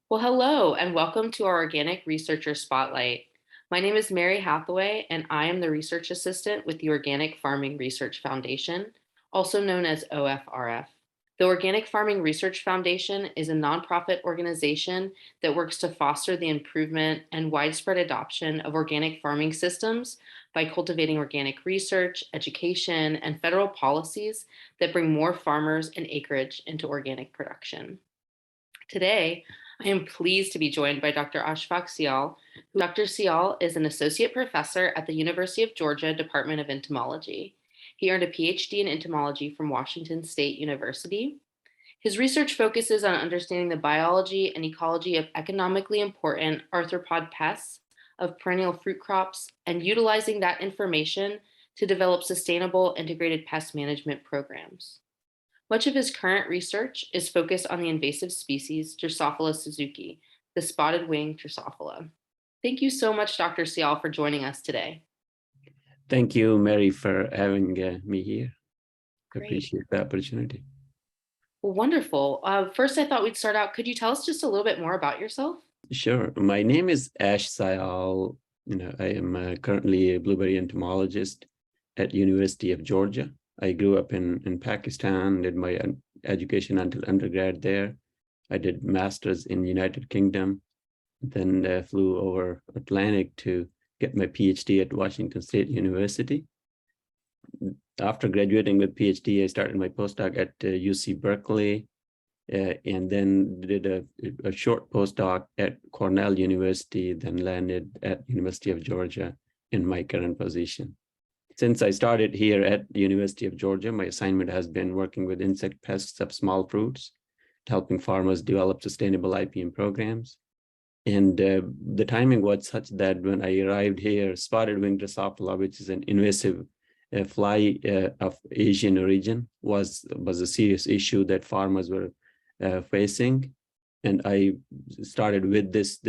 Well, hello, and welcome to our Organic Researcher Spotlight. My name is Mary Hathaway, and I am the research assistant with the Organic Farming Research Foundation, also known as OFRF. The Organic Farming Research Foundation is a nonprofit organization that works to foster the improvement and widespread adoption of organic farming systems by cultivating organic research, education, and federal policies that bring more farmers and acreage into organic production. Today, I am pleased to be joined by Dr. Ashfaq Sial. Dr. Sial is an associate professor at the University of Georgia Department of Entomology. He earned a PhD in entomology from Washington State University. His research focuses on understanding the biology and ecology of economically important arthropod pests of perennial fruit crops and utilizing that information to develop sustainable integrated pest management programs. Much of his current research is focused on the invasive species Drosophila suzuki, the spotted wing Drosophila. Thank you so much, Dr. Sial, for joining us today. Thank you, Mary, for having me here. Great. Appreciate the opportunity. Well, wonderful. First, I thought we'd start out. Could you tell us just a little bit more about yourself? Sure. My name is Ash Sial. I am currently a blueberry entomologist at University of Georgia. I grew up in Pakistan, did my education until undergrad there. I did master's in United Kingdom, then flew over Atlantic to get my PhD at Washington State University. After graduating with PhD, I started my postdoc at UC Berkeley, and then did a short postdoc at Cornell University, then landed at University of Georgia in my current position. Since I started here at the University of Georgia, my assignment has been working with insect pests of small fruits, helping farmers develop sustainable IPM programs. And the timing was such that when I arrived here, spotted wing Drosophila, which is an invasive fly of Asian origin, was a serious issue that farmers were facing. And I started with this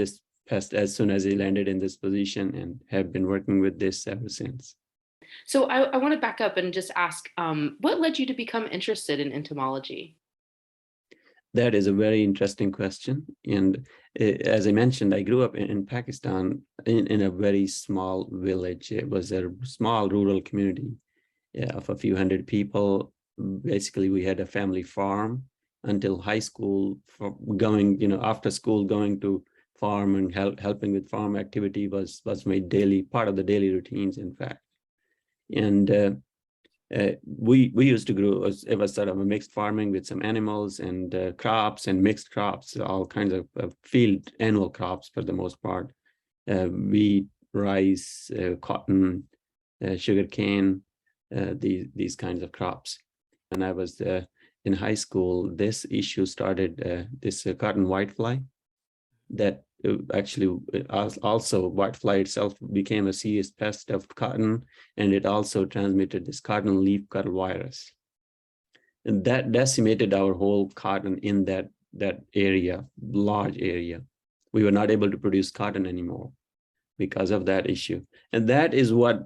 pest as soon as I landed in this position and have been working with this ever since. So I want to back up and just ask, what led you to become interested in entomology? That is a very interesting question. And as I mentioned, I grew up in Pakistan in a very small village. It was a small rural community of a few hundred people. Basically, we had a family farm until high school. After school, going to farm and helping with farm activity was my daily part of the daily routines, in fact. And we used to grow, it was sort of a mixed farming with some animals and crops and mixed crops, all kinds of field annual crops for the most part. Wheat, rice, cotton, sugarcane, these kinds of crops. When I was in high school, this issue started, this cotton whitefly that actually also whitefly itself became a serious pest of cotton, and it also transmitted this cotton leaf cutter virus. And that decimated our whole cotton in that area, large area. We were not able to produce cotton anymore because of that issue. And that is what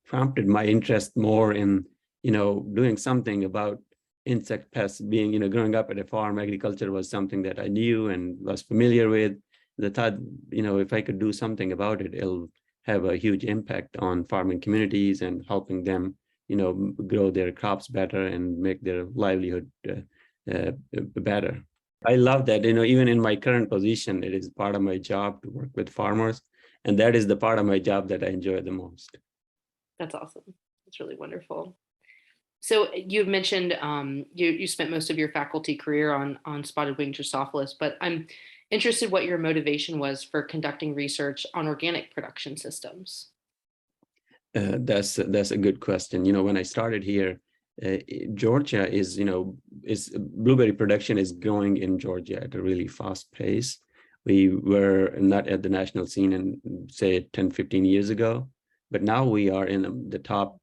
prompted my interest more in, doing something about insect pests. Being, growing up at a farm, agriculture was something that I knew and was familiar with. The thought, if I could do something about it, it'll have a huge impact on farming communities and helping them, grow their crops better and make their livelihood better. I love that, even in my current position, it is part of my job to work with farmers. And that is the part of my job that I enjoy the most. That's awesome. That's really wonderful. So you've mentioned you spent most of your faculty career on spotted wing Drosophilus, but I'm interested what your motivation was for conducting research on organic production systems. That's a good question. When I started here, Georgia is blueberry production is growing in Georgia at a really fast pace. We were not at the national scene in, say, 10, 15 years ago, but now we are in the top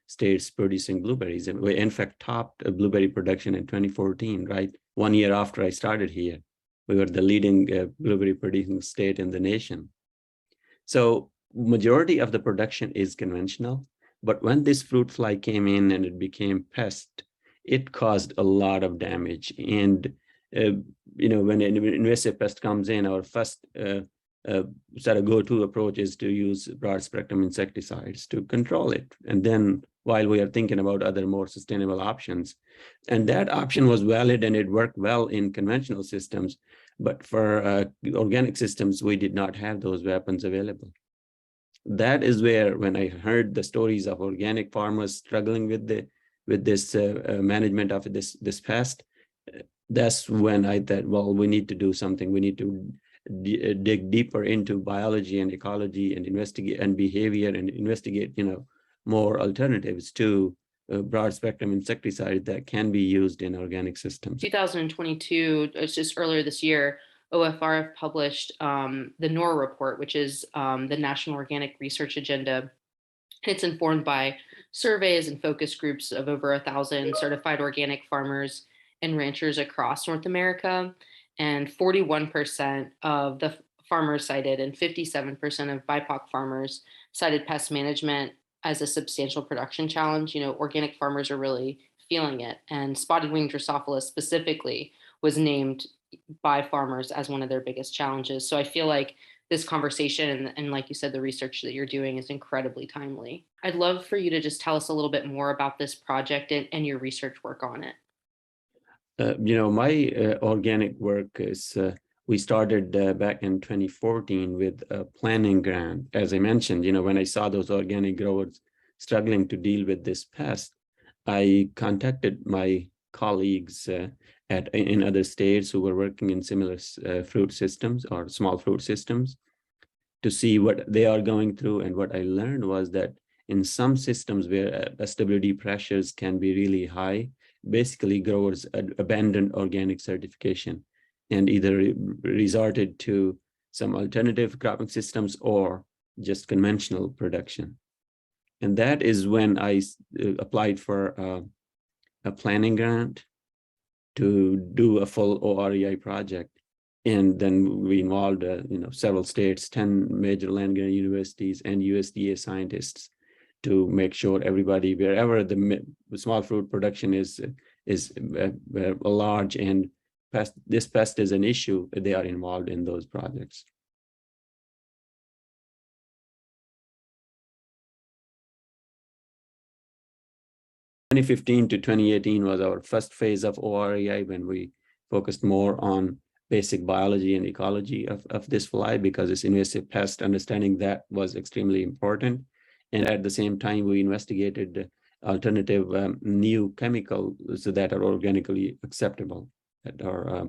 states producing blueberries. And we, in fact, topped blueberry production in 2014, right? 1 year after I started here. We were the leading blueberry producing state in the nation. So majority of the production is conventional, but when this fruit fly came in and it became pest, it caused a lot of damage. And when an invasive pest comes in, our first sort of go-to approach is to use broad spectrum insecticides to control it. And then while we are thinking about other more sustainable options, and that option was valid and it worked well in conventional systems, but for organic systems, we did not have those weapons available. That is where, when I heard the stories of organic farmers struggling with this management of this pest, that's when I thought, well, we need to do something. We need to dig deeper into biology and ecology and investigate and behavior and investigate, more alternatives to broad spectrum insecticides that can be used in organic systems. 2022, it's just earlier this year, OFRF published the NOR report, which is the National Organic Research Agenda. It's informed by surveys and focus groups of over 1,000 certified organic farmers and ranchers across North America. And 41% of the farmers cited and 57% of BIPOC farmers cited pest management as a substantial production challenge. Organic farmers are really feeling it. And spotted wing Drosophila specifically was named by farmers as one of their biggest challenges. So I feel like this conversation and like you said, the research that you're doing is incredibly timely. I'd love for you to just tell us a little bit more about this project and your research work on it. My organic work is, we started back in 2014 with a planning grant. As I mentioned, when I saw those organic growers struggling to deal with this pest, I contacted my colleagues in other states who were working in similar fruit systems or small fruit systems to see what they are going through. And what I learned was that in some systems where SWD pressures can be really high, basically growers abandoned organic certification and either resorted to some alternative cropping systems or just conventional production. And that is when I applied for a planning grant to do a full OREI project. And then we involved, several states, 10 major land grant universities and USDA scientists to make sure everybody, wherever the small fruit production is large and this pest is an issue, they are involved in those projects. 2015 to 2018 was our first phase of OREI, when we focused more on basic biology and ecology of this fly, because it's invasive pest. Understanding that was extremely important. And at the same time, we investigated alternative new chemicals that are organically acceptable, that are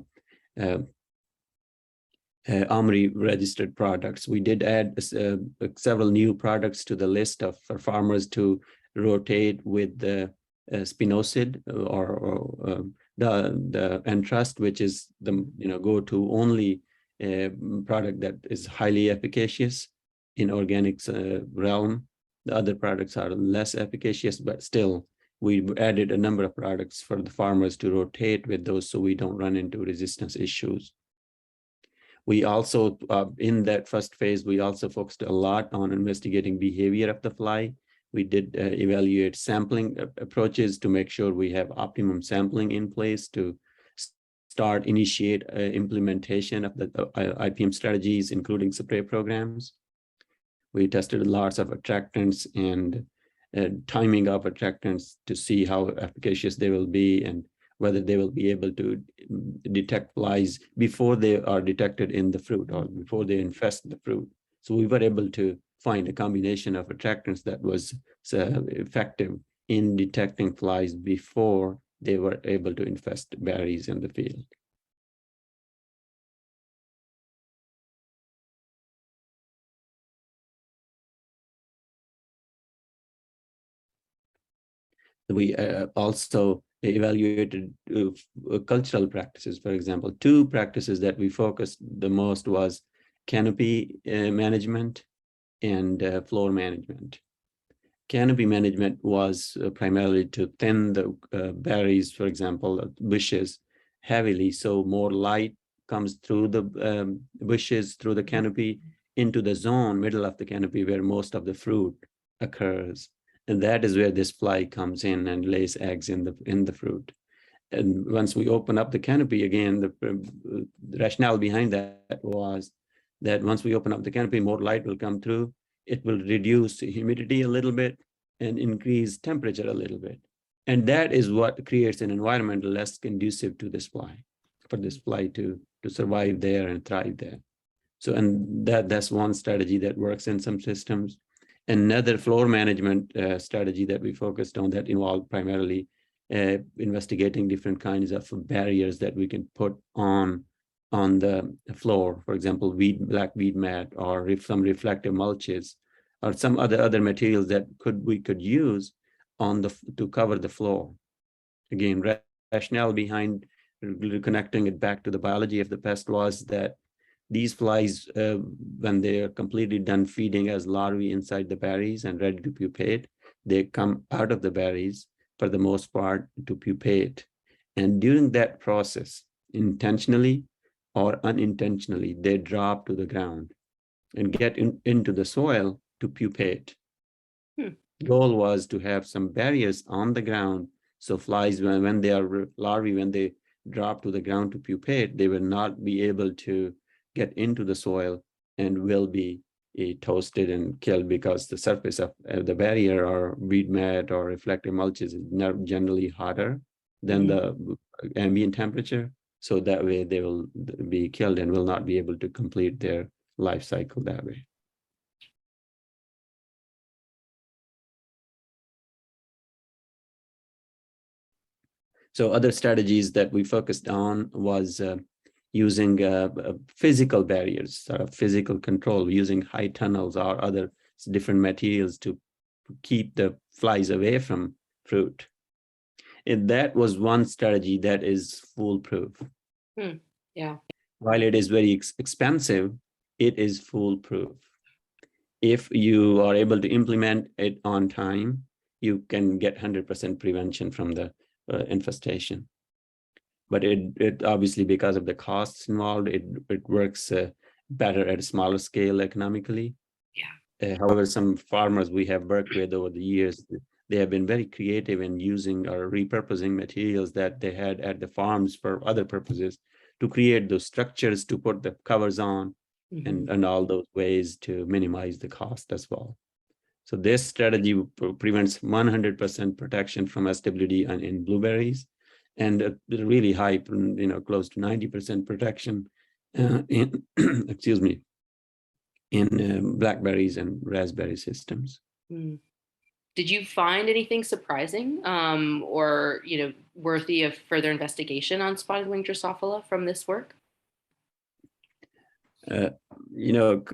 OMRI registered products. We did add several new products to the list for farmers to rotate with the spinosad or the Entrust, which is the go-to only product that is highly efficacious in organics realm. The other products are less efficacious, but still we added a number of products for the farmers to rotate with those so we don't run into resistance issues. We also, in that first phase, we also focused a lot on investigating behavior of the fly. We did evaluate sampling approaches to make sure we have optimum sampling in place to initiate implementation of the IPM strategies, including spray programs. We tested lots of attractants and timing of attractants to see how efficacious they will be and whether they will be able to detect flies before they are detected in the fruit or before they infest the fruit. So we were able to find a combination of attractants that was effective in detecting flies before they were able to infest berries in the field. We also evaluated cultural practices. For example, two practices that we focused the most was canopy management and floor management. Canopy management was primarily to thin the berries, for example, bushes heavily, so more light comes through the bushes, through the canopy, into the zone, middle of the canopy, where most of the fruit occurs. And that is where this fly comes in and lays eggs in the fruit. And once we open up the canopy again, the rationale behind that was that once we open up the canopy, more light will come through. It will reduce humidity a little bit and increase temperature a little bit. And that is what creates an environment less conducive to this fly, for this fly to survive there and thrive there. So, and that's one strategy that works in some systems. Another floor management strategy that we focused on that involved primarily investigating different kinds of barriers that we can put on the floor. For example, black weed mat, or some reflective mulches, or some other materials that we could use to cover the floor. Again, rationale behind connecting it back to the biology of the pest was that these flies, when they are completely done feeding as larvae inside the berries and ready to pupate, they come out of the berries for the most part to pupate. And during that process, intentionally or unintentionally, they drop to the ground and get into the soil to pupate. Hmm. Goal was to have some barriers on the ground, so flies, when they are larvae, when they drop to the ground to pupate, they will not be able to get into the soil and will be toasted and killed, because the surface of the barrier or weed mat or reflective mulches is not generally hotter than the ambient temperature. So that way they will be killed and will not be able to complete their life cycle that way. So other strategies that we focused on was using physical barriers, sort of physical control, using high tunnels or other different materials to keep the flies away from fruit. And that was one strategy that is foolproof. Yeah. While it is very expensive, it is foolproof. If you are able to implement it on time, you can get 100% prevention from the infestation. But it obviously, because of the costs involved, it works better at a smaller scale economically. Yeah. However, some farmers we have worked with over the years, they have been very creative in using or repurposing materials that they had at the farms for other purposes to create those structures to put the covers on, and all those ways to minimize the cost as well. So this strategy prevents 100% protection from SWD in blueberries, and really high, close to 90% protection in, excuse me, in blackberries and raspberry systems. Mm. Did you find anything surprising or worthy of further investigation on spotted wing Drosophila from this work? Uh,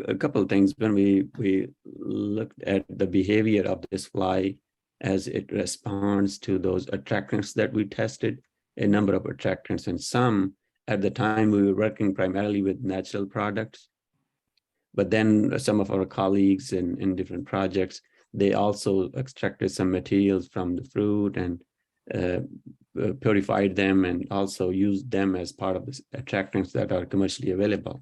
a couple of things. When we looked at the behavior of this fly as it responds to those attractants that we tested, a number of attractants, and some at the time we were working primarily with natural products. But then some of our colleagues in different projects, they also extracted some materials from the fruit and purified them and also used them as part of the attractants that are commercially available.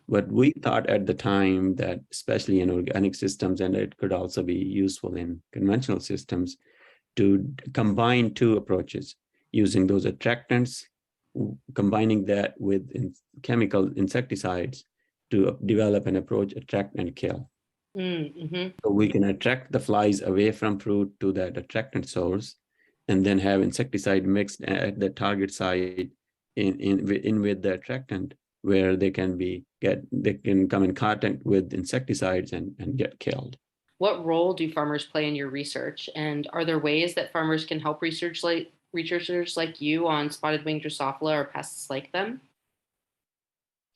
But we thought at the time that, especially in organic systems, and it could also be useful in conventional systems, to combine two approaches, using those attractants, combining that with chemical insecticides to develop an approach, attract and kill. So we can attract the flies away from fruit to that attractant source, and then have insecticide mixed at the target site in with the attractant, where they can come in contact with insecticides and get killed. What role do farmers play in your research? And are there ways that farmers can help researchers like you on spotted wing Drosophila or pests like them?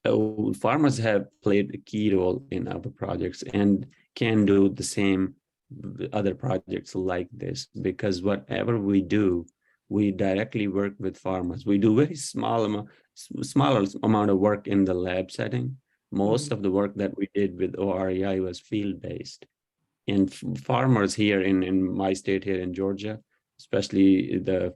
So farmers have played a key role in our projects and can do the same with other projects like this, because whatever we do, we directly work with farmers. We do very smaller amount of work in the lab setting. Most of the work that we did with OREI was field-based. And farmers here in my state here in Georgia, especially the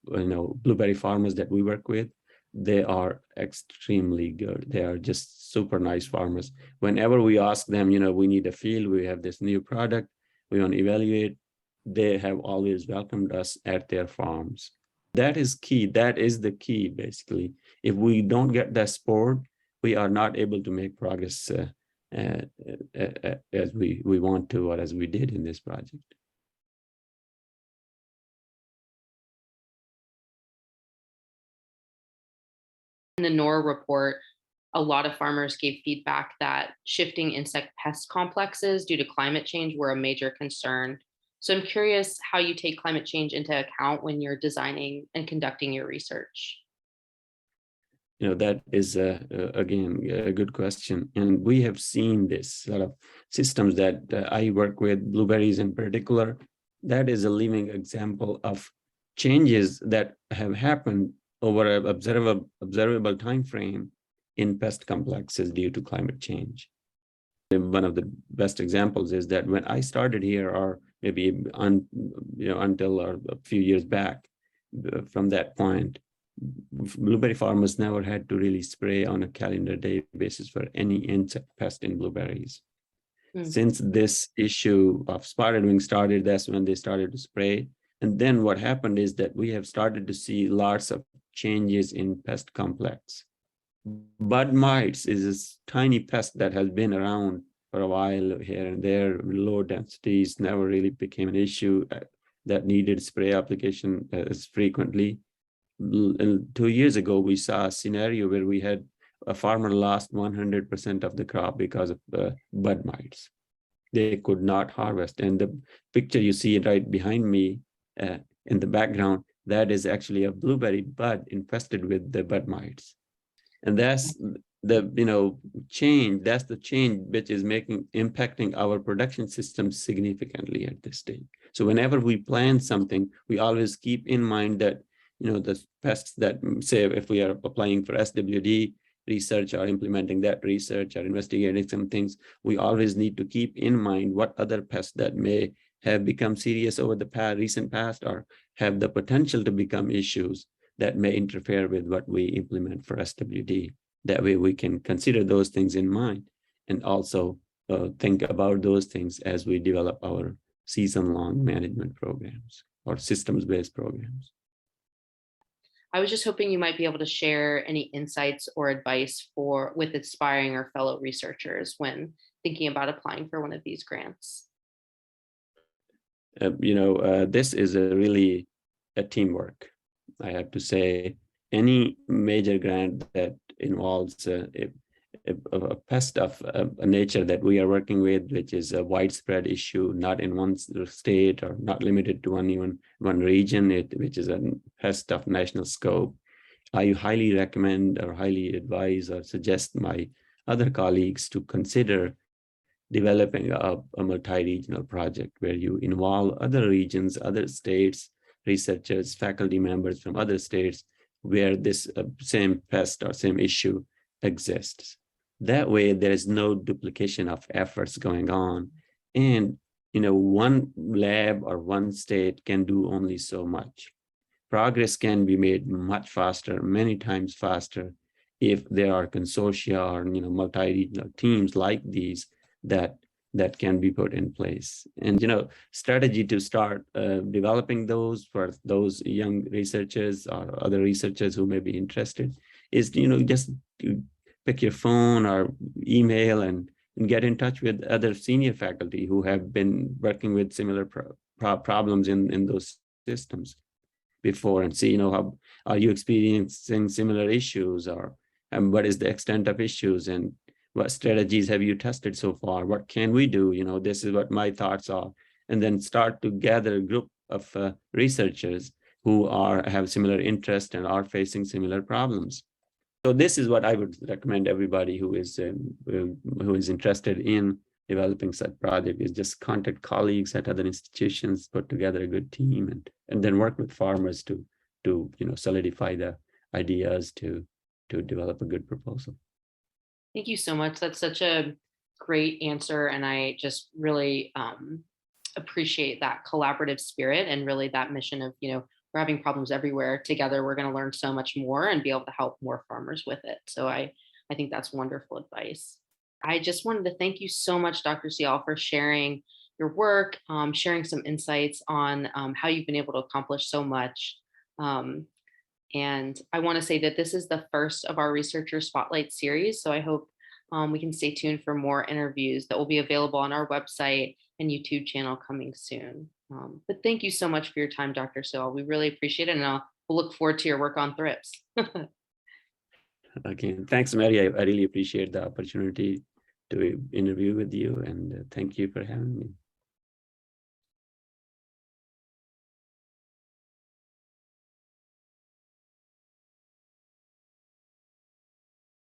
blueberry farmers that we work with, they are extremely good. They are just super nice farmers. Whenever we ask them, we need a field, we have this new product, we want to evaluate, they have always welcomed us at their farms. That is key. That is the key, basically. If we don't get that support, we are not able to make progress uh, as we want to, or as we did in this project. In the NOR report, a lot of farmers gave feedback that shifting insect pest complexes due to climate change were a major concern. So I'm curious how you take climate change into account when you're designing and conducting your research. That is again a good question, and we have seen this sort of systems that I work with, blueberries in particular. That is a living example of changes that have happened over an observable time frame in pest complexes due to climate change. And one of the best examples is that when I started here, or maybe until a few years back, from that point, blueberry farmers never had to really spray on a calendar day basis for any insect pest in blueberries. Hmm. Since this issue of spotted wing started, that's when they started to spray. And then what happened is that we have started to see lots of changes in pest complex. Bud mites is this tiny pest that has been around for a while here and there. Low densities never really became an issue that needed spray application as frequently. 2 years ago, we saw a scenario where we had a farmer lost 100% of the crop because of bud mites. They could not harvest. And the picture you see right behind me in the background, that is actually a blueberry bud infested with the bud mites. And that's the change, that's the change which is impacting our production system significantly at this stage. So whenever we plan something, we always keep in mind that the pests that, say, if we are applying for SWD research or implementing that research or investigating some things, we always need to keep in mind what other pests that may have become serious over the recent past or have the potential to become issues that may interfere with what we implement for SWD. That way we can consider those things in mind and also think about those things as we develop our season-long management programs or systems-based programs. I was just hoping you might be able to share any insights or advice with aspiring or fellow researchers when thinking about applying for one of these grants. This is really a teamwork. I have to say, any major grant that involves a pest of a nature that we are working with, which is a widespread issue, not in one state or not limited to even one region, which is a pest of national scope, I highly recommend or highly advise or suggest my other colleagues to consider developing a multi-regional project where you involve other regions, other states, researchers, faculty members from other states where this same pest or same issue exists. That way, there is no duplication of efforts going on. And one lab or one state can do only so much. Progress can be made much faster, many times faster, if there are consortia or multi-regional teams like these that can be put in place. And strategy to start developing those for those young researchers or other researchers who may be interested is just to pick your phone or email and get in touch with other senior faculty who have been working with similar problems in those systems before, and see how are you experiencing similar issues, or what is the extent of issues, and what strategies have you tested so far, what can we do, this is what my thoughts are, and then start to gather a group of researchers who have similar interest and are facing similar problems. So this is what I would recommend everybody who is interested in developing such project, is just contact colleagues at other institutions, put together a good team, and then work with farmers to solidify the ideas to develop a good proposal. Thank you so much. That's such a great answer. And I just really appreciate that collaborative spirit and really that mission of, we're having problems everywhere. Together, we're going to learn so much more and be able to help more farmers with it. So I think that's wonderful advice. I just wanted to thank you so much, Dr. Sial, for sharing your work, sharing some insights on how you've been able to accomplish so much. And I want to say that this is the first of our Researcher Spotlight series. So I hope we can stay tuned for more interviews that will be available on our website and YouTube channel coming soon. But thank you so much for your time, Dr. Sial. We really appreciate it. And we'll look forward to your work on thrips. Again, thanks, Mary. I really appreciate the opportunity to interview with you, and thank you for having me.